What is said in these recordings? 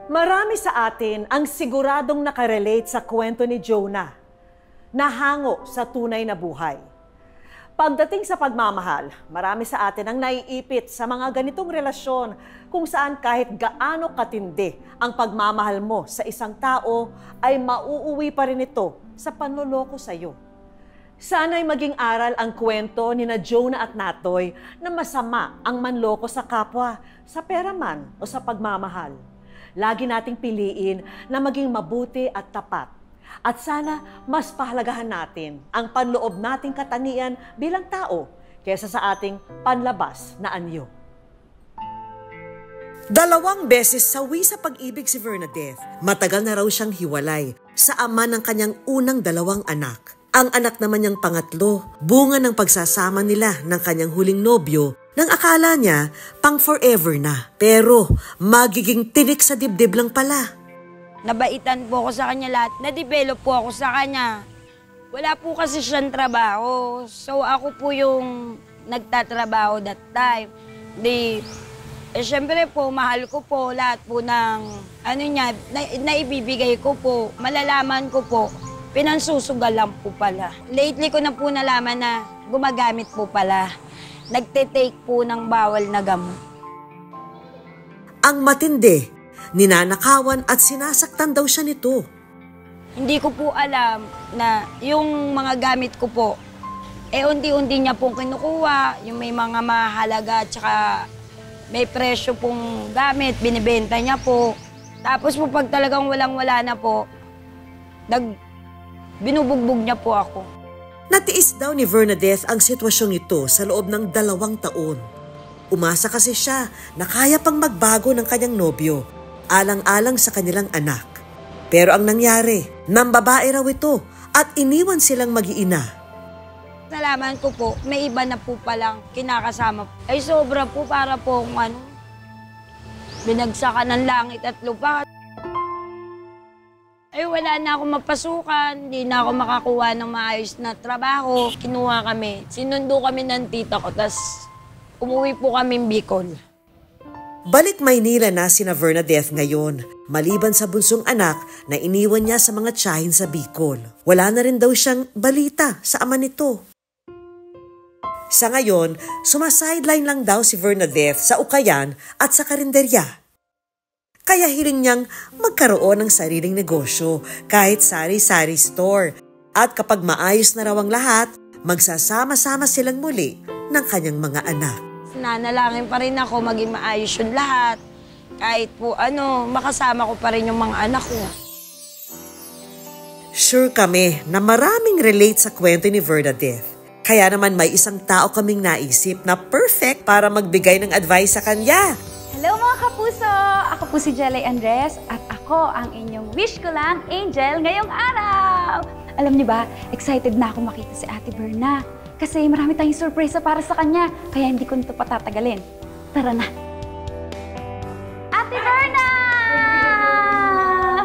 Marami sa atin ang siguradong nakarelate sa kwento ni Jonah, na hango sa tunay na buhay. Pagdating sa pagmamahal, marami sa atin ang naiipit sa mga ganitong relasyon kung saan kahit gaano katindi ang pagmamahal mo sa isang tao ay mauuwi pa rin ito sa panloloko sa iyo. Sana'y maging aral ang kwento ni na Jonah at Natoy na masama ang manloko sa kapwa, sa pera man o sa pagmamahal. Lagi nating piliin na maging mabuti at tapat. At sana mas pahalagahan natin ang panloob nating katangian bilang tao kaysa sa ating panlabas na anyo. 2 beses sawi sa pag-ibig si Bernadette. Matagal na raw siyang hiwalay sa ama ng kanyang unang 2 anak. Ang anak naman niyang pangatlo, bunga ng pagsasama nila ng kanyang huling nobyo nang akala niya pang forever na. Pero magiging tinik sa dibdib lang pala. Nabaitan po ako sa kanya lahat. Na-develop po ako sa kanya. Wala po kasi siyang trabaho. So ako po yung nagtatrabaho that time. Siyempre po, mahal ko po lahat po ng naibibigay ko po. Malalaman ko po, pinansusugal lang po pala. Lately ko na po nalaman na gumagamit po pala. Nagte-take po ng bawal na gamot. Ang matindi, ninanakawan at sinasaktan daw siya nito. Hindi ko po alam na yung mga gamit ko po, unti-unti niya pong kinukuha, yung may mga mahalaga at saka may presyo pong gamit, binibenta niya po. Tapos po pag talagang walang-wala na po, binubugbog niya po ako. Natiis daw ni Bernadette ang sitwasyong ito sa loob ng 2 taon. Umasa kasi siya na kaya pang magbago ng kanyang nobyo, alang-alang sa kanilang anak. Pero ang nangyari, nambabae raw ito at iniwan silang mag-iina. Nalaman ko po, may iba na po palang kinakasama. Ay sobra po para po kung binagsakan ng langit at lupa. Ay wala na akong mapasukan, hindi na ako makakuha ng maayos na trabaho. Kinuha kami, sinundo kami ng tita ko, tas umuwi po kami Bicol. Balik Maynila na sina Bernadette ngayon, maliban sa bunsong anak na iniwan niya sa mga tiyahin sa Bicol. Wala na rin daw siyang balita sa ama nito. Sa ngayon, sumasideline lang daw si Bernadette sa ukayan at sa karinderya. Kaya hiling niyang magkaroon ng sariling negosyo kahit sari-sari store. At kapag maayos na raw ang lahat, magsasama-sama silang muli ng kanyang mga anak. Nanalangin pa rin ako maging maayos yung lahat. Kahit po makasama ko pa rin yung mga anak ko. Sure kami na maraming relate sa kwento ni Bernadette. Kaya naman may isang tao kaming naisip na perfect para magbigay ng advice sa kanya. Hello mga kapuso! Ako po si Jelay Andres at ako ang inyong wish ko lang angel ngayong araw! Alam niyo ba, excited na ako makita si Ate Berna kasi marami tayong surpresa para sa kanya kaya hindi ko nito patatagalin. Tara na! Ate Berna!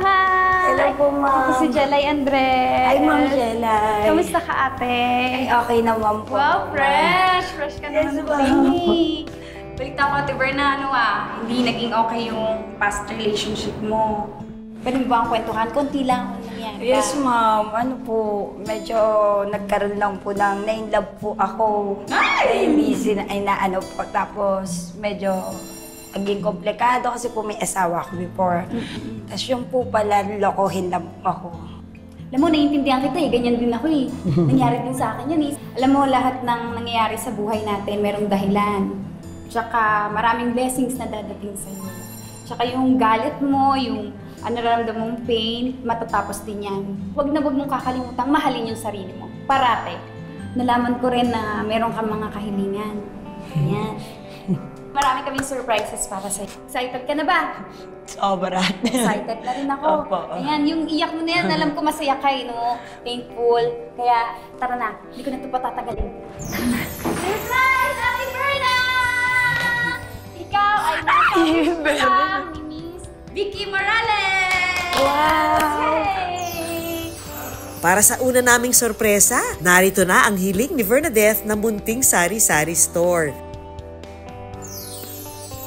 Hi! Hello po, ma'am. Ako si Jelay Andres. Ay, ma'am Jelay. Kamusta ka, ate? Ay, okay naman po. Wow, fresh! Fresh ka naman, baby! Balita ko, Ate Berna, hindi naging okay yung past relationship mo. Pwede mo ba ang kwentuhan? Konti lang kung nangyari. Yes, ma'am. Medyo nagkaroon lang po ng na-in-love po ako. Ay! Busy na, po. Tapos, medyo naging komplikado kasi po may asawa ako before. Tapos yung po pala, lokohin lang po ako. Alam mo, naiintindihan kita eh. Ganyan din ako eh. Nangyari din sa akin yan eh. Alam mo, lahat ng nangyayari sa buhay natin, merong dahilan. Tsaka maraming blessings na dadating sa'yo. Tsaka yung galit mo, yung nararamdam mong pain, matatapos din yan. Huwag na huwag mong kakalimutang mahalin yung sarili mo. Parate. Nalaman ko rin na meron kang mga kahilingan. Yan. Marami kaming surprises para sa'yo. Excited ka na ba? Sobra. Excited na rin ako. Opo. Ayan, yung iyak mo na yan, alam ko masaya ka eh, no? Thankful. Kaya, tara na. Hindi ko na ito patatagalin. Surprise! Ate Berna! Ikaw ay nakakasama ni Miss Vicky Morales! Wow! Yay! Para sa una naming sorpresa, narito na ang hiling ni Bernadette na munting sari-sari store.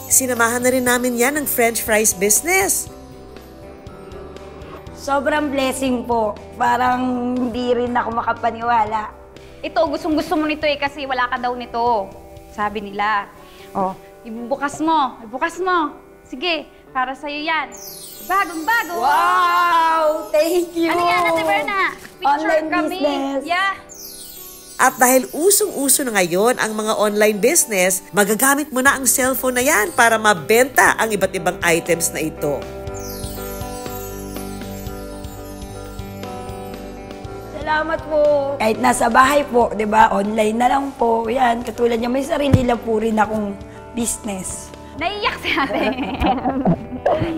Sinamahan na rin namin yan ng French fries business. Sobrang blessing po. Parang hindi rin ako makapaniwala. Ito, gustong-gusto mo nito eh kasi wala ka daw nito. Sabi nila. Oh, ibubukas mo. Ibubukas mo. Sige, para sa'yo yan. Bagong-bago. Wow! Thank you! Ano yan, Ate Berna? Picture Online kami. business. Yeah. At dahil usong-uso na ngayon ang mga online business, magagamit mo na ang cellphone na yan para mabenta ang iba't ibang items na ito. Salamat po. Kahit nasa bahay po, di ba? Online na lang po. Yan, katulad niya, may sarili lang po rin akong business. Naiyak si ate.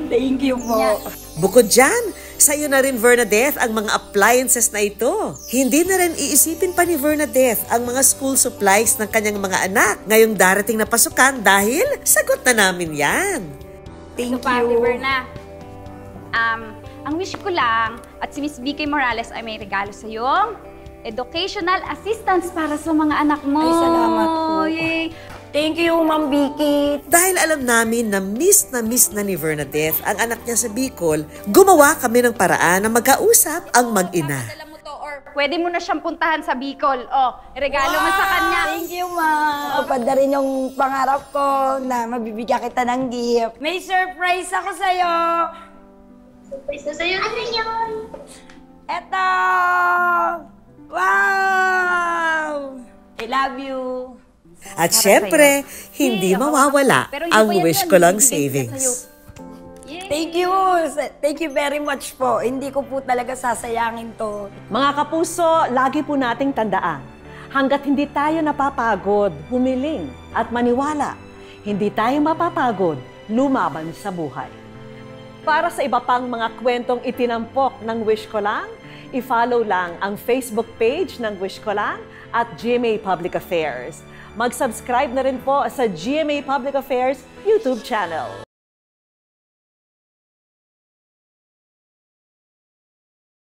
Thank you po. Yeah. Bukod dyan, sa'yo na rin, Bernadette, ang mga appliances na ito. Hindi na rin iisipin pa ni Bernadette ang mga school supplies ng kanyang mga anak ngayong darating na pasukan dahil sagot na namin yan. Thank Ito pa, Ate you. Berna. Ang wish ko lang at si Miss BK Morales ay may regalo sa yung educational assistance para sa mga anak mo. Ay, salamat po. Yay. Thank you, Ma'am Vicky. Dahil alam namin na miss na ni Bernadette ang anak niya sa Bicol, gumawa kami ng paraan na magkausap ang mag-ina. Alam mo to or pwede mo na siyang puntahan sa Bicol. Oh, regalo mo sa kanya. Thank you, Ma'am. Kapag na rin yung pangarap ko na mabibigyan kita ng gift. May surprise ako sa'yo. Surprise na sa'yo. Ano yun? Eto! Wow! I love you. At syempre, hindi mawawala Pero hindi ang pa yan wish yun. ko lang Bibigay ko savings. sa'yo. Yay. Thank you. Thank you very much po. Hindi ko po talaga sasayangin to. Mga kapuso, lagi po nating tandaan, hanggat hindi tayo napapagod, humiling at maniwala, hindi tayo mapapagod, lumaban sa buhay. Para sa iba pang mga kwentong itinampok ng Wish Ko Lang, i-follow lang ang Facebook page ng Wish Ko Lang at GMA Public Affairs. Mag-subscribe na rin po sa GMA Public Affairs YouTube channel.